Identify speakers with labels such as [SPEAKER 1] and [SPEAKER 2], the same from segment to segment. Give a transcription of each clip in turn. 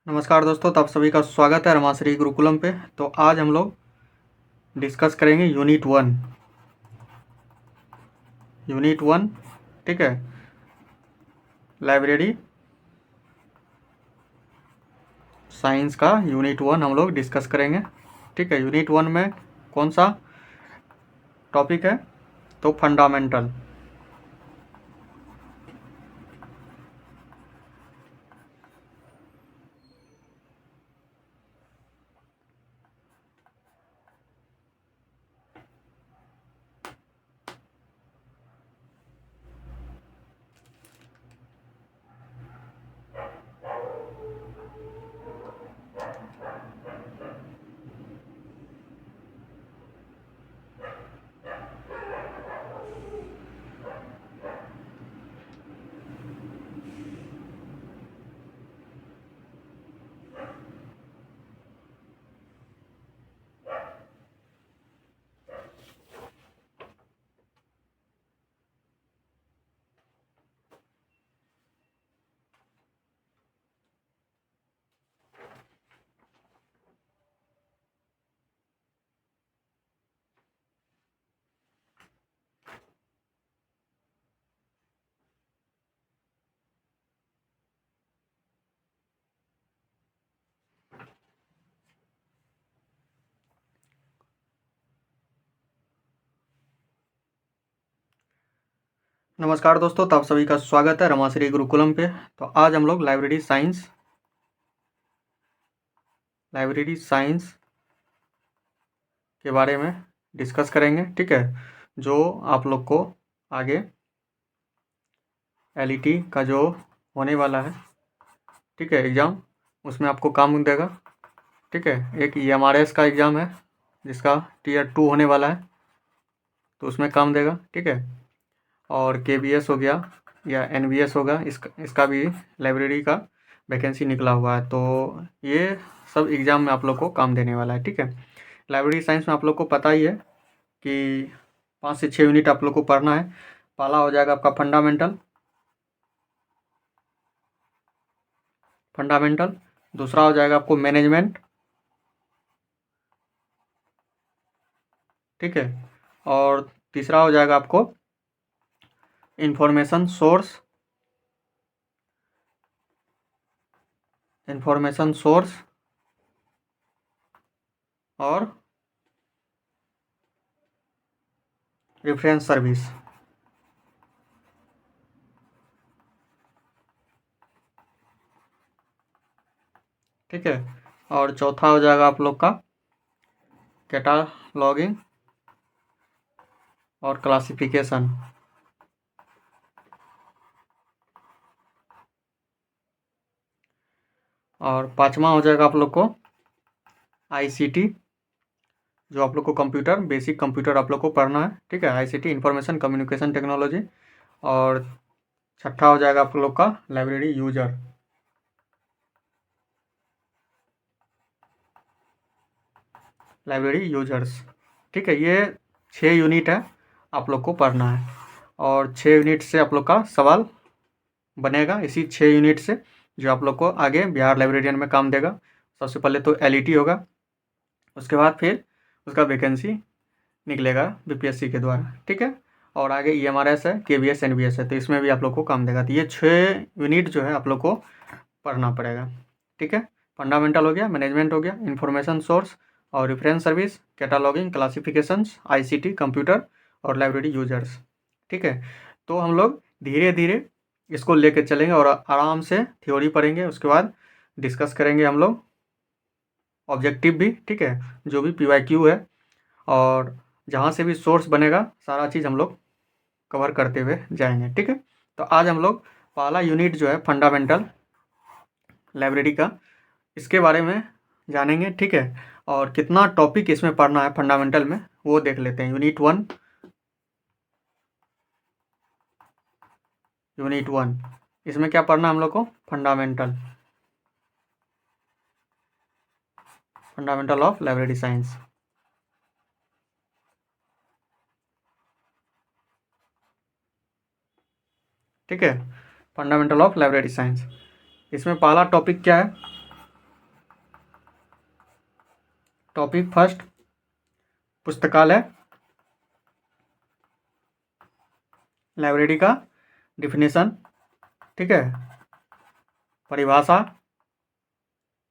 [SPEAKER 1] नमस्कार दोस्तों, तो आप सभी का स्वागत है रमाश्री गुरुकुलम पे। तो आज हम लोग डिस्कस करेंगे यूनिट वन। ठीक है, लाइब्रेरी साइंस का यूनिट 1 हम लोग डिस्कस करेंगे। ठीक है, यूनिट 1 में कौन सा टॉपिक है? तो फंडामेंटल। नमस्कार दोस्तों, तो आप सभी का स्वागत है रमाश्री गुरुकुलम पे। तो आज हम लोग लाइब्रेरी साइंस के बारे में डिस्कस करेंगे। ठीक है, जो आप लोग को आगे एलईटी का जो होने वाला है, ठीक है, एग्ज़ाम, उसमें आपको काम देगा। ठीक है, एक एमआरएस का एग्ज़ाम है जिसका Tier 2 होने वाला है, तो उसमें काम देगा। ठीक है, और केबीएस हो गया या एनबीएस होगा, इसका भी लाइब्रेरी का वैकेंसी निकला हुआ है। तो ये सब एग्ज़ाम में आप लोग को काम देने वाला है। ठीक है, लाइब्रेरी साइंस में आप लोग को पता ही है कि 5 से 6 यूनिट आप लोग को पढ़ना है। पहला हो जाएगा आपका फंडामेंटल। दूसरा हो जाएगा आपको मैनेजमेंट। ठीक है, और तीसरा हो जाएगा आपको इंफॉर्मेशन सोर्स और रेफरेंस सर्विस। ठीक है, और चौथा हो जाएगा आप लोग का कैटालॉगिंग और क्लासिफिकेशन। और पांचवा हो जाएगा आप लोग को आईसीटी, जो आप लोग को बेसिक कंप्यूटर आप लोग को पढ़ना है। ठीक है, आईसीटी, इंफॉर्मेशन कम्युनिकेशन टेक्नोलॉजी। और छठा हो जाएगा आप लोग का लाइब्रेरी यूजर्स। ठीक है, ये 6 यूनिट है, आप लोग को पढ़ना है। और 6 यूनिट से आप लोग का सवाल बनेगा, इसी 6 यूनिट से, जो आप लोग को आगे बिहार लाइब्रेरियन में काम देगा। सबसे पहले तो एलईटी होगा, उसके बाद फिर उसका वैकेंसी निकलेगा बीपीएससी के द्वारा। ठीक है, और आगे ईएमआरएस है, केवीएस, एनबीएस है, तो इसमें भी आप लोग को काम देगा। तो ये 6 यूनिट जो है आप लोग को पढ़ना पड़ेगा। ठीक है, फंडामेंटल हो गया, मैनेजमेंट हो गया, इंफॉर्मेशन सोर्स और reference service, cataloguing, classifications, ICT, computer और लाइब्रेरी यूजर्स। ठीक है, तो हम लोग धीरे धीरे इसको लेकर चलेंगे और आराम से थ्योरी पढ़ेंगे। उसके बाद डिस्कस करेंगे हम लोग ऑब्जेक्टिव भी। ठीक है, जो भी पीवाईक्यू है और जहाँ से भी सोर्स बनेगा, सारा चीज़ हम लोग कवर करते हुए जाएंगे। ठीक है, तो आज हम लोग पहला यूनिट जो है फंडामेंटल लाइब्रेरी का, इसके बारे में जानेंगे। ठीक है, और कितना टॉपिक इसमें पढ़ना है फंडामेंटल में, वो देख लेते हैं। यूनिट वन इसमें क्या पढ़ना है हम लोग को? Fundamental of library science. ठीक है, फंडामेंटल ऑफ लाइब्रेरी साइंस, इसमें पहला टॉपिक क्या है? टॉपिक फर्स्ट, पुस्तकालय, लाइब्रेरी का डिफिनेशन, ठीक है, परिभाषा,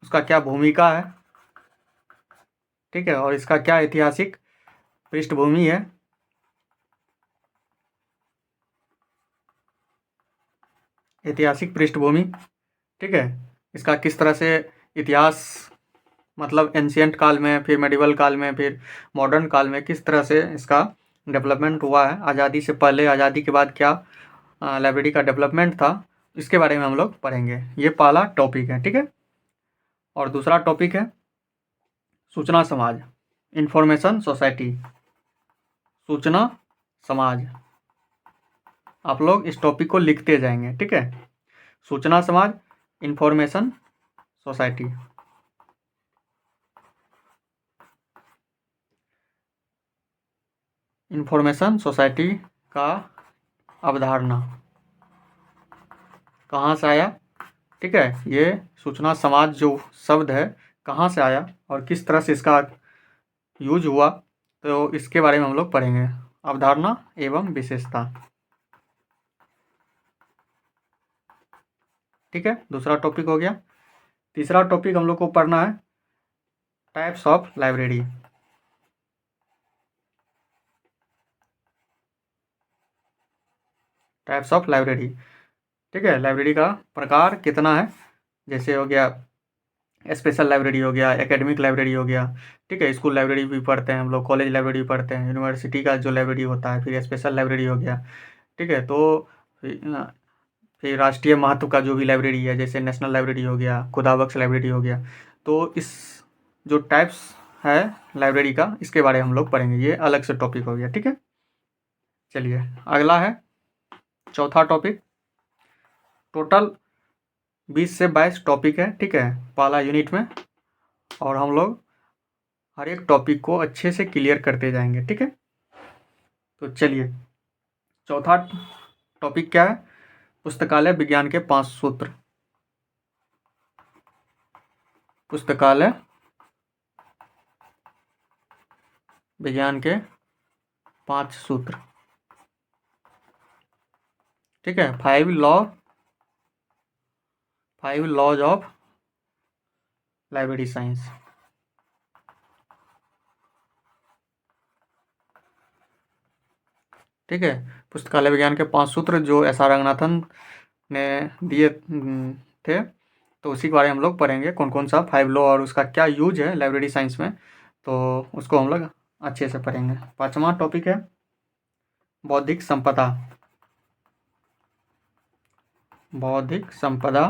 [SPEAKER 1] उसका क्या भूमिका है, ठीक है, और इसका क्या ऐतिहासिक पृष्ठभूमि है, ऐतिहासिक पृष्ठभूमि, ठीक है, इसका किस तरह से इतिहास, मतलब एंशियंट काल में, फिर मेडिवल काल में, फिर मॉडर्न काल में किस तरह से इसका डेवलपमेंट हुआ है, आज़ादी से पहले, आज़ादी के बाद क्या लाइब्रेरी का डेवलपमेंट था, इसके बारे में हम लोग पढ़ेंगे। ये पहला टॉपिक है, ठीक है। और दूसरा टॉपिक है सूचना समाज, इंफॉर्मेशन सोसाइटी, सूचना समाज। आप लोग इस टॉपिक को लिखते जाएंगे, ठीक है। सूचना समाज, इंफॉर्मेशन सोसाइटी। इंफॉर्मेशन सोसाइटी का अवधारणा कहाँ से आया, ठीक है। ये सूचना समाज जो शब्द है कहाँ से आया और किस तरह से इसका यूज हुआ, तो इसके बारे में हम लोग पढ़ेंगे। अवधारणा एवं विशेषता, ठीक है, दूसरा टॉपिक हो गया। तीसरा टॉपिक हम लोग को पढ़ना है types of library. Types of library, ठीक है, लाइब्रेरी का प्रकार कितना है, जैसे हो गया स्पेशल लाइब्रेरी हो गया, एकेडमिक लाइब्रेरी हो गया, ठीक है, स्कूल लाइब्रेरी भी पढ़ते हैं हम लोग, कॉलेज लाइब्रेरी भी पढ़ते हैं, यूनिवर्सिटी का जो लाइब्रेरी होता है, फिर स्पेशल लाइब्रेरी हो गया, ठीक है। तो फिर राष्ट्रीय महत्व का जो भी लाइब्रेरी है, जैसे नेशनल लाइब्रेरी हो गया, खुदाबख्श लाइब्रेरी हो गया, तो इस जो टाइप्स है लाइब्रेरी का, इसके बारे में हम लोग पढ़ेंगे। ये अलग से टॉपिक हो गया, ठीक है। चलिए अगला है चौथा टॉपिक। टोटल 20 से 22 टॉपिक है, ठीक है, पहला यूनिट में, और हम लोग हर एक टॉपिक को अच्छे से क्लियर करते जाएंगे, ठीक है। तो चलिए चौथा टॉपिक क्या है, पुस्तकालय विज्ञान के 5 सूत्र। पुस्तकालय विज्ञान के 5 सूत्र, ठीक है, 5 लॉज ऑफ लाइब्रेरी साइंस। ठीक है, पुस्तकालय विज्ञान के 5 सूत्र जो एस.आर. रंगनाथन ने दिए थे, तो उसी के बारे में हम लोग पढ़ेंगे, कौन कौन सा 5 लॉ और उसका क्या यूज है लाइब्रेरी साइंस में, तो उसको हम लोग अच्छे से पढ़ेंगे। पाँचवा टॉपिक है बौद्धिक संपदा। बौद्धिक संपदा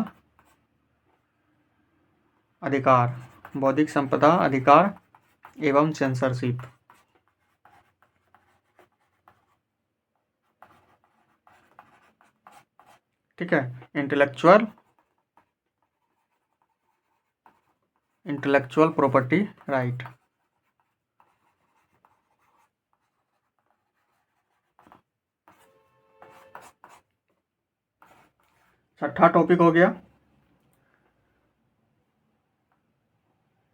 [SPEAKER 1] अधिकार, बौद्धिक संपदा अधिकार एवं सेंसरशिप, ठीक है, इंटेलेक्चुअल प्रॉपर्टी राइट। छठा टॉपिक हो गया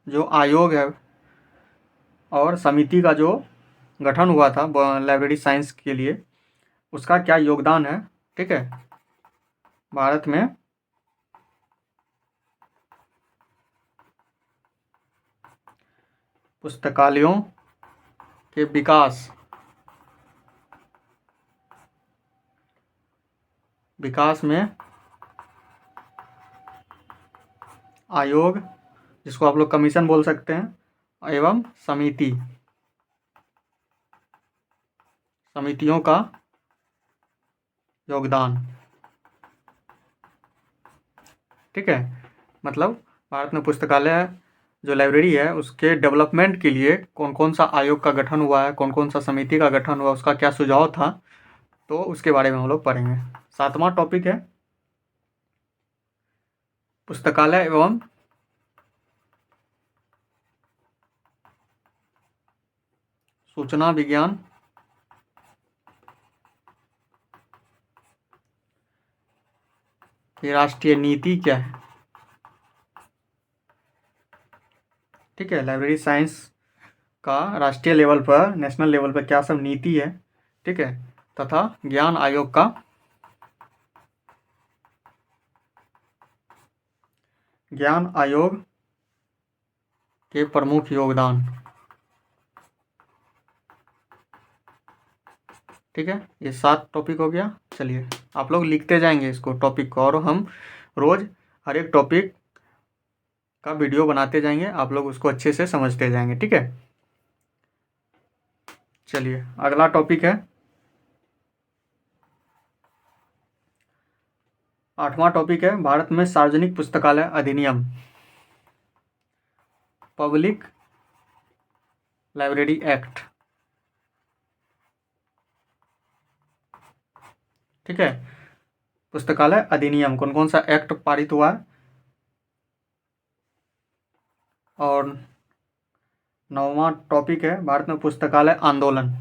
[SPEAKER 1] जो आयोग है और समिति का जो गठन हुआ था लाइब्रेरी साइंस के लिए, उसका क्या योगदान है, ठीक है, भारत में पुस्तकालयों के विकास में आयोग, जिसको आप लोग कमीशन बोल सकते हैं, एवं समितियों का योगदान, ठीक है। मतलब भारत में पुस्तकालय जो लाइब्रेरी है उसके डेवलपमेंट के लिए कौन कौन सा आयोग का गठन हुआ है, कौन कौन सा समिति का गठन हुआ, उसका क्या सुझाव था, तो उसके बारे में हम लोग पढ़ेंगे। सातवां टॉपिक है पुस्तकालय एवं सूचना विज्ञान की राष्ट्रीय नीति क्या है। ठीक है, लाइब्रेरी साइंस का राष्ट्रीय लेवल पर, नेशनल लेवल पर क्या सब नीति है, ठीक है, तथा ज्ञान आयोग का ज्ञान आयोग के प्रमुख योगदान। ठीक है, ये 7 टॉपिक हो गया। चलिए आप लोग लिखते जाएंगे इसको टॉपिक को, और हम रोज़ हर एक टॉपिक का वीडियो बनाते जाएंगे, आप लोग उसको अच्छे से समझते जाएंगे। ठीक है, चलिए अगला टॉपिक है 8वां टॉपिक है भारत में सार्वजनिक पुस्तकालय अधिनियम, पब्लिक लाइब्रेरी एक्ट। ठीक है, पुस्तकालय अधिनियम कौन कौन सा एक्ट पारित हुआ है, और 9वां टॉपिक है भारत में पुस्तकालय आंदोलन।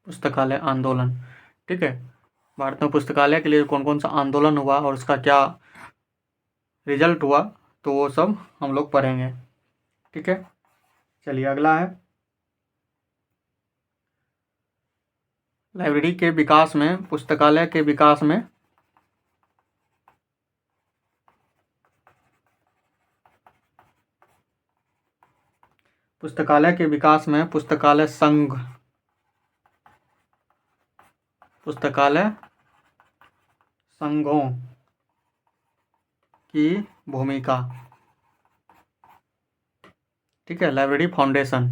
[SPEAKER 1] पुस्तकालय आंदोलन, ठीक है, भारत में पुस्तकालय के लिए कौन कौन सा आंदोलन हुआ और उसका क्या रिजल्ट हुआ, तो वो सब हम लोग पढ़ेंगे। ठीक है, चलिए अगला है लाइब्रेरी के विकास में, पुस्तकालय के विकास में पुस्तकालय के विकास में पुस्तकालय संघ, पुस्तकालय संघों की भूमिका। ठीक है, लाइब्रेरी फाउंडेशन,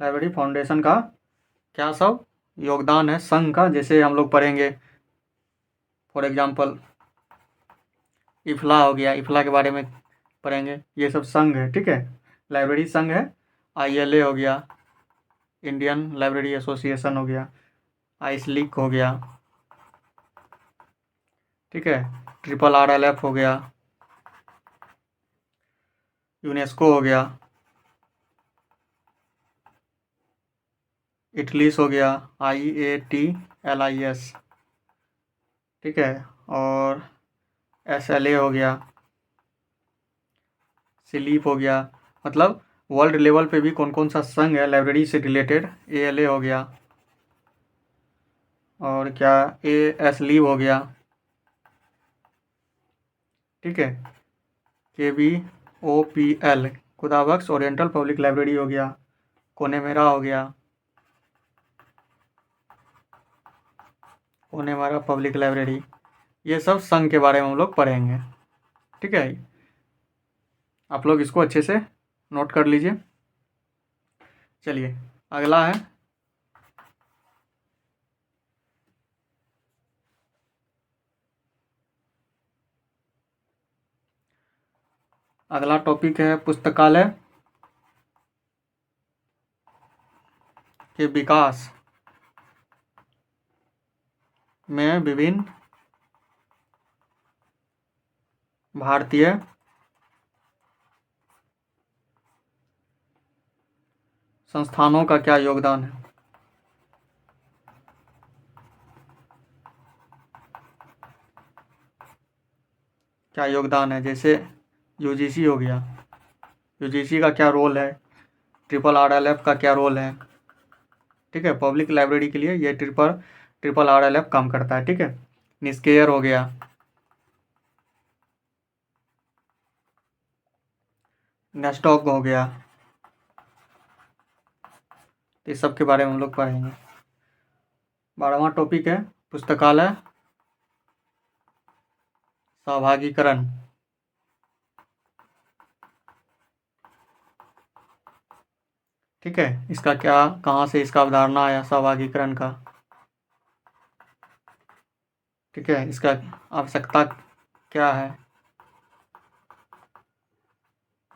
[SPEAKER 1] लाइब्रेरी फाउंडेशन का क्या सब योगदान है संघ का, जैसे हम लोग पढ़ेंगे फॉर एग्जांपल इफला हो गया, इफला के बारे में पढ़ेंगे, ये सब संघ है। ठीक है, लाइब्रेरी संघ है, ILA हो गया, इंडियन लाइब्रेरी एसोसिएशन हो गया, आइसलीक हो गया, ठीक है, RRLF हो गया, यूनेस्को हो गया, इटलीस हो गया, IATLIS, ठीक है, और SLA हो गया, सिलीप हो गया। मतलब वर्ल्ड लेवल पे भी कौन कौन सा संघ है लाइब्रेरी से रिलेटेड, ALA हो गया, और क्या ASLIB हो गया, ठीक है, KBOPL Khudabakhsh oriental public library हो गया, कोनेमेरा हो गया, कोनेमेरा पब्लिक लाइब्रेरी, ये सब संघ के बारे में हम लोग पढ़ेंगे। ठीक है, आप लोग इसको अच्छे से नोट कर लीजिए। चलिए अगला है अगला टॉपिक है पुस्तकालय के विकास में विभिन्न भारतीय संस्थानों का क्या योगदान है। क्या योगदान है, जैसे UGC हो गया, UGC का क्या रोल है, RRLF का क्या रोल है। ठीक है, पब्लिक लाइब्रेरी के लिए ये RRLF काम करता है। ठीक है, निस्केयर हो गया, नेस्टॉक हो गया, इस सब के बारे में हम लोग पढ़ेंगे। 12वां टॉपिक है पुस्तकालय सहभागीकरण। ठीक है, इसका क्या, कहाँ से इसका अवधारणा आया सहभागीकरण का। ठीक है, इसका आवश्यकता क्या है।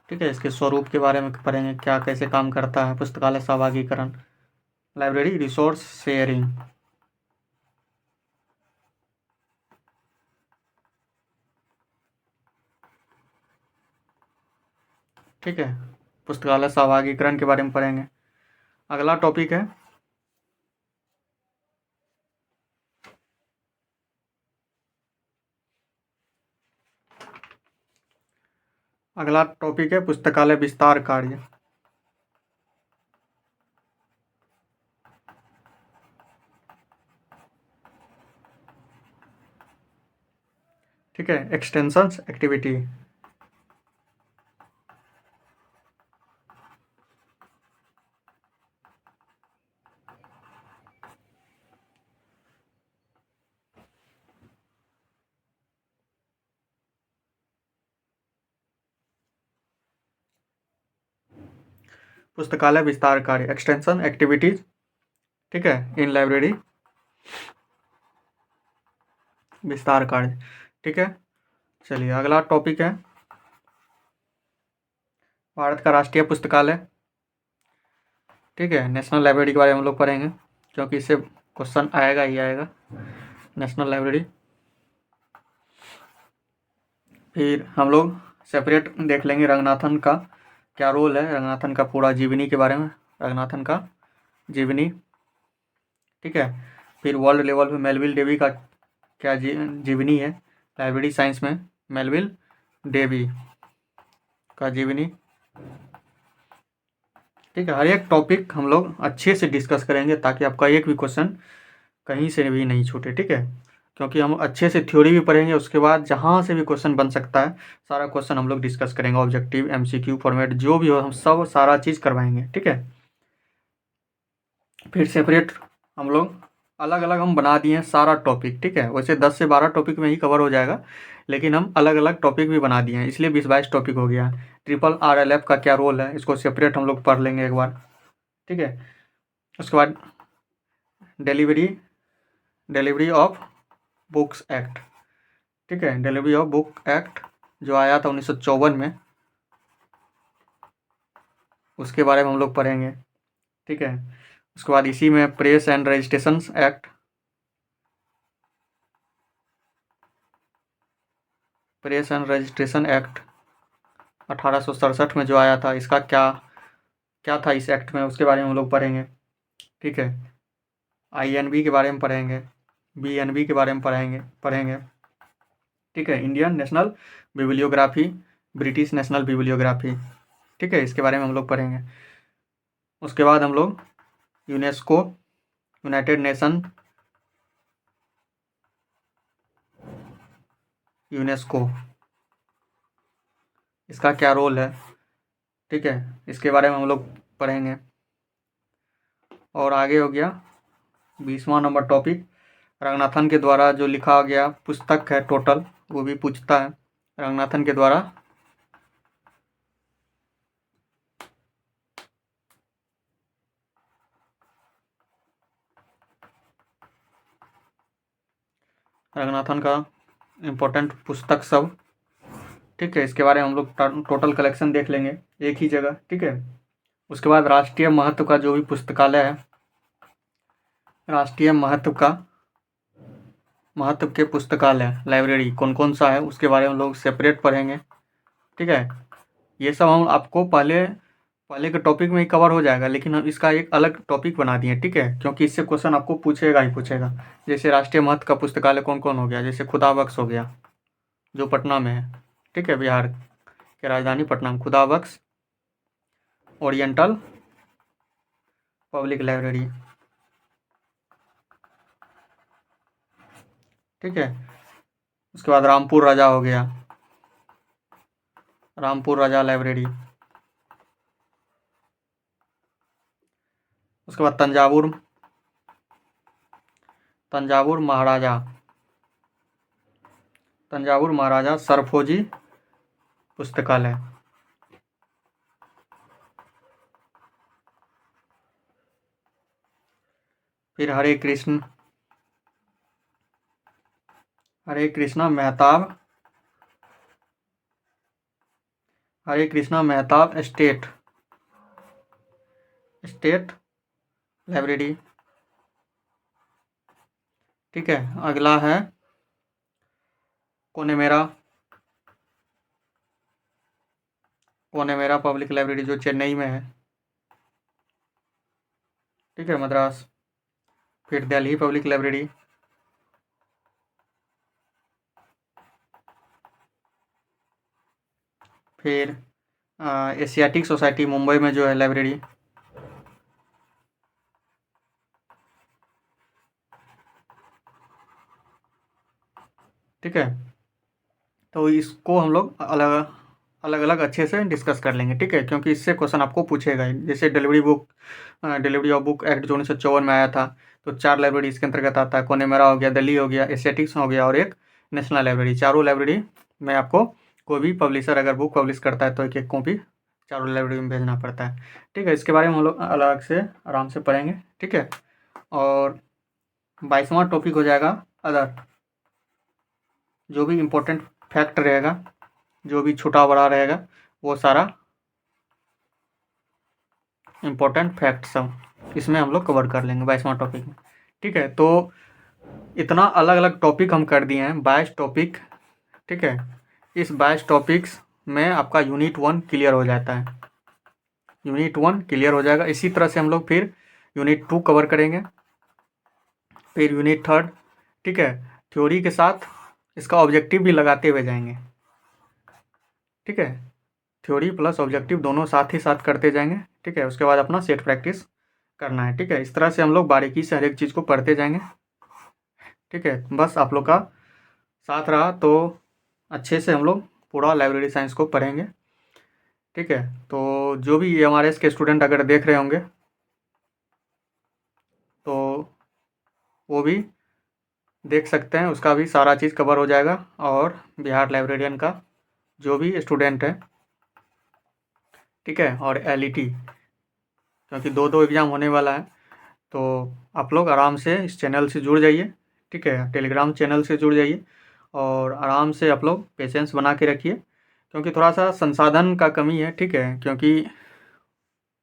[SPEAKER 1] ठीक है, इसके स्वरूप के बारे में पढ़ेंगे, क्या कैसे काम करता है पुस्तकालय सहभागीकरण। लाइब्रेरी रिसोर्स शेयरिंग, ठीक है, पुस्तकालय सहभागीकरण के बारे में पढ़ेंगे। अगला टॉपिक है पुस्तकालय विस्तार कार्य। ठीक है, एक्सटेंशंस एक्टिविटी। पुस्तकालय विस्तार कार्य, एक्सटेंशन एक्टिविटीज। ठीक है, इन लाइब्रेरी विस्तार कार्य। ठीक है, चलिए अगला टॉपिक है भारत का राष्ट्रीय पुस्तकालय। ठीक है, नेशनल लाइब्रेरी के बारे में हम लोग पढ़ेंगे, क्योंकि इससे क्वेश्चन आएगा ही आएगा। नेशनल लाइब्रेरी, फिर हम लोग सेपरेट देख लेंगे रंगनाथन का क्या रोल है, रंगनाथन का पूरा जीवनी के बारे में, रंगनाथन का जीवनी। ठीक है, फिर वर्ल्ड लेवल पे मेलविल डेवी का क्या जीवनी है, लाइब्रेरी साइंस में मेलविल डेवी का जीवनी। ठीक है, हर एक टॉपिक हम लोग अच्छे से डिस्कस करेंगे ताकि आपका एक भी क्वेश्चन कहीं से भी नहीं छूटे। ठीक है, क्योंकि हम अच्छे से थ्योरी भी पढ़ेंगे, उसके बाद जहाँ से भी क्वेश्चन बन सकता है सारा क्वेश्चन हम लोग डिस्कस करेंगे। ऑब्जेक्टिव, एमसीक्यू फॉर्मेट जो भी हो हम सब सारा चीज़ करवाएंगे। ठीक है, फिर सेपरेट हम लोग अलग अलग हम बना दिए सारा टॉपिक। ठीक है, वैसे 10 से 12 टॉपिक में ही कवर हो जाएगा, लेकिन हम अलग अलग टॉपिक भी बना दिए हैं, इसलिए 20-22 टॉपिक हो गया। ट्रिपल RLF का क्या रोल है, इसको सेपरेट हम लोग पढ़ लेंगे एक बार। ठीक है, उसके बाद डिलीवरी ऑफ बुक्स एक्ट। ठीक है, डिलीवरी ऑफ बुक एक्ट जो आया था 1954 में, उसके बारे में हम लोग पढ़ेंगे। ठीक है, उसके बाद इसी में press and registration act, press and registration act 1867 में जो आया था, इसका क्या क्या था इस एक्ट में, उसके बारे में हम लोग पढ़ेंगे। ठीक है, INB के बारे में पढ़ेंगे, BNB के बारे में पढ़ेंगे। ठीक है, Indian national bibliography, British national bibliography. ठीक है, इसके बारे में हम लोग पढ़ेंगे। उसके बाद हम लोग यूनेस्को, यूनाइटेड नेशन, यूनेस्को इसका क्या रोल है। ठीक है, इसके बारे में हम लोग पढ़ेंगे। और आगे हो गया 20वां नंबर टॉपिक, रंगनाथन के द्वारा जो लिखा गया पुस्तक है टोटल, वो भी पूछता है। रंगनाथन के द्वारा रंगनाथन का इम्पोर्टेंट पुस्तक सब। ठीक है, इसके बारे में हम लोग टोटल कलेक्शन देख लेंगे एक ही जगह। ठीक है, उसके बाद राष्ट्रीय महत्व का जो भी पुस्तकालय है, राष्ट्रीय महत्व के पुस्तकालय लाइब्रेरी कौन कौन सा है, उसके बारे में हम लोग सेपरेट पढ़ेंगे। ठीक है, ये सब हम आपको पहले पहले के टॉपिक में ही कवर हो जाएगा, लेकिन हम इसका एक अलग टॉपिक बना दिए। ठीक है, क्योंकि इससे क्वेश्चन आपको पूछेगा ही पूछेगा। जैसे राष्ट्रीय महत्व का पुस्तकालय कौन कौन हो गया, जैसे खुदा बख्श हो गया जो पटना में है। ठीक है, बिहार के राजधानी पटना में खुदा बख्श ओरिएंटल पब्लिक लाइब्रेरी। ठीक है, उसके बाद रामपुर राजा हो गया, रामपुर राजा लाइब्रेरी। उसके बाद तंजावुर महाराजा सरफोजी पुस्तकालय। फिर हरे कृष्णा मेहताब स्टेट लाइब्रेरी। ठीक है, अगला है कोनेमेरा कोनेमेरा पब्लिक लाइब्रेरी जो चेन्नई में है, ठीक है, मद्रास। फिर दिल्ली पब्लिक लाइब्रेरी, फिर एशियाटिक सोसाइटी मुंबई में जो है लाइब्रेरी, ठीक है। तो इसको हम लोग अलग अलग अलग अच्छे से डिस्कस कर लेंगे, ठीक है, क्योंकि इससे क्वेश्चन आपको पूछेगा ही। जैसे डिलीवरी ऑफ बुक एक्ट जो 1954 में आया था, तो 4 लाइब्रेरी इसके अंतर्गत आता है। कोनेमेरा हो गया, दिल्ली हो गया, एशियाटिक्स हो गया और एक नेशनल लाइब्रेरी। चारों लाइब्रेरी में आपको कोई भी पब्लिशर अगर बुक पब्लिश करता है तो एक एक कॉपी चारों लाइब्रेरी में भेजना पड़ता है, ठीक है। इसके बारे में हम लोग अलग से आराम से पढ़ेंगे, ठीक है। और 22वां टॉपिक हो जाएगा अदर। जो भी इम्पोर्टेंट फैक्ट रहेगा, जो भी छोटा बड़ा रहेगा, वो सारा इम्पोर्टेंट फैक्ट सब इसमें हम लोग कवर कर लेंगे 22वां टॉपिक में, ठीक है। तो इतना अलग अलग टॉपिक हम कर दिए हैं, 22 टॉपिक, ठीक है। इस 22 टॉपिक्स में आपका यूनिट 1 क्लियर हो जाता है, यूनिट 1 क्लियर हो जाएगा। इसी तरह से हम लोग फिर यूनिट 2 कवर करेंगे, फिर यूनिट 3, ठीक है। थ्योरी के साथ इसका ऑब्जेक्टिव भी लगाते हुए जाएंगे, ठीक है। थ्योरी प्लस ऑब्जेक्टिव दोनों साथ ही साथ करते जाएंगे, ठीक है। उसके बाद अपना सेट प्रैक्टिस करना है, ठीक है। इस तरह से हम लोग बारीकी से हर एक चीज़ को पढ़ते जाएंगे, ठीक है। बस आप लोग का साथ रहा तो अच्छे से हम लोग पूरा लाइब्रेरी साइंस को पढ़ेंगे, ठीक है। तो जो भी एमआरएस के स्टूडेंट अगर देख रहे होंगे तो वो भी देख सकते हैं, उसका भी सारा चीज़ कवर हो जाएगा। और बिहार लाइब्रेरियन का जो भी स्टूडेंट है, ठीक है, और एलईटी, क्योंकि दो एग्ज़ाम होने वाला है, तो आप लोग आराम से इस चैनल से जुड़ जाइए, ठीक है। टेलीग्राम चैनल से जुड़ जाइए और आराम से आप लोग पेशेंस बना के रखिए, क्योंकि थोड़ा सा संसाधन का कमी है, ठीक है। क्योंकि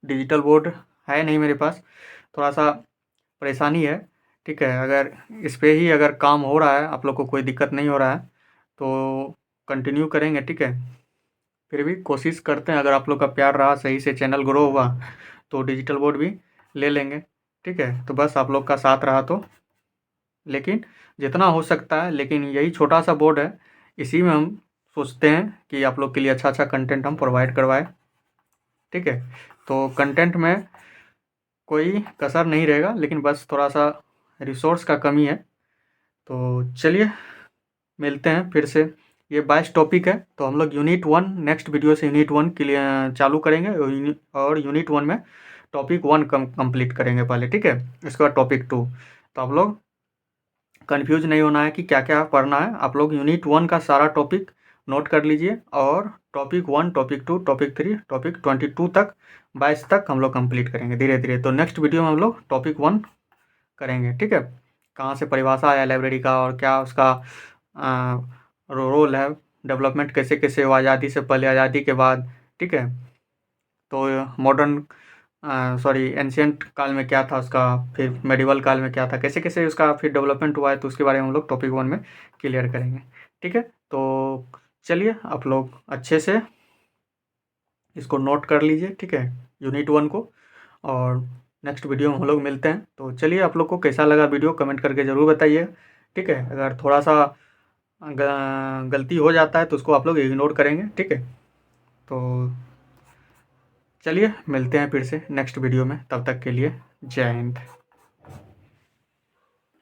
[SPEAKER 1] डिजिटल बोर्ड है नहीं मेरे पास, थोड़ा सा परेशानी है, ठीक है। अगर इस पे ही अगर काम हो रहा है, आप लोग को कोई दिक्कत नहीं हो रहा है तो कंटिन्यू करेंगे, ठीक है। फिर भी कोशिश करते हैं, अगर आप लोग का प्यार रहा, सही से चैनल ग्रो हुआ तो डिजिटल बोर्ड भी ले लेंगे, ठीक है। तो बस आप लोग का साथ रहा तो, लेकिन जितना हो सकता है, लेकिन यही छोटा सा बोर्ड है, इसी में हम सोचते हैं कि आप लोग के लिए अच्छा अच्छा कंटेंट हम प्रोवाइड करवाएं, ठीक है। तो कंटेंट में कोई कसर नहीं रहेगा, लेकिन बस थोड़ा सा रिसोर्स का कमी है। तो चलिए मिलते हैं फिर से। ये 22 टॉपिक है, तो हम लोग यूनिट 1 नेक्स्ट वीडियो से यूनिट 1 क्लियर चालू करेंगे, और यूनिट 1 में टॉपिक 1 कंप्लीट करेंगे पहले, ठीक है। इसके बाद टॉपिक 2। तो आप लोग कन्फ्यूज नहीं होना है कि क्या क्या पढ़ना है। आप लोग यूनिट 1 का सारा टॉपिक नोट कर लीजिए, और टॉपिक 1, टॉपिक 2, टॉपिक 3, टॉपिक 22 तक, 22 तक हम लोग कंप्लीट करेंगे धीरे धीरे। तो नेक्स्ट वीडियो में हम लोग टॉपिक 1 करेंगे, ठीक है। कहाँ से परिभाषा आया लाइब्रेरी का, और क्या उसका रोल है, डेवलपमेंट कैसे कैसे हुआ आज़ादी से पहले, आज़ादी के बाद, ठीक है। तो मॉडर्न सॉरी एंशियंट काल में क्या था उसका, फिर मेडिवल काल में क्या था, कैसे कैसे उसका फिर डेवलपमेंट हुआ है, तो उसके बारे में हम लोग टॉपिक 1 में क्लियर करेंगे, ठीक है। तो चलिए आप लोग अच्छे से इसको नोट कर लीजिए, ठीक है, यूनिट 1 को। और नेक्स्ट वीडियो में हम लोग मिलते हैं। तो चलिए, आप लोग को कैसा लगा वीडियो कमेंट करके ज़रूर बताइए, ठीक है। अगर थोड़ा सा गलती हो जाता है तो उसको आप लोग इग्नोर करेंगे, ठीक है। तो चलिए मिलते हैं फिर से नेक्स्ट वीडियो में, तब तक के लिए जय हिंद।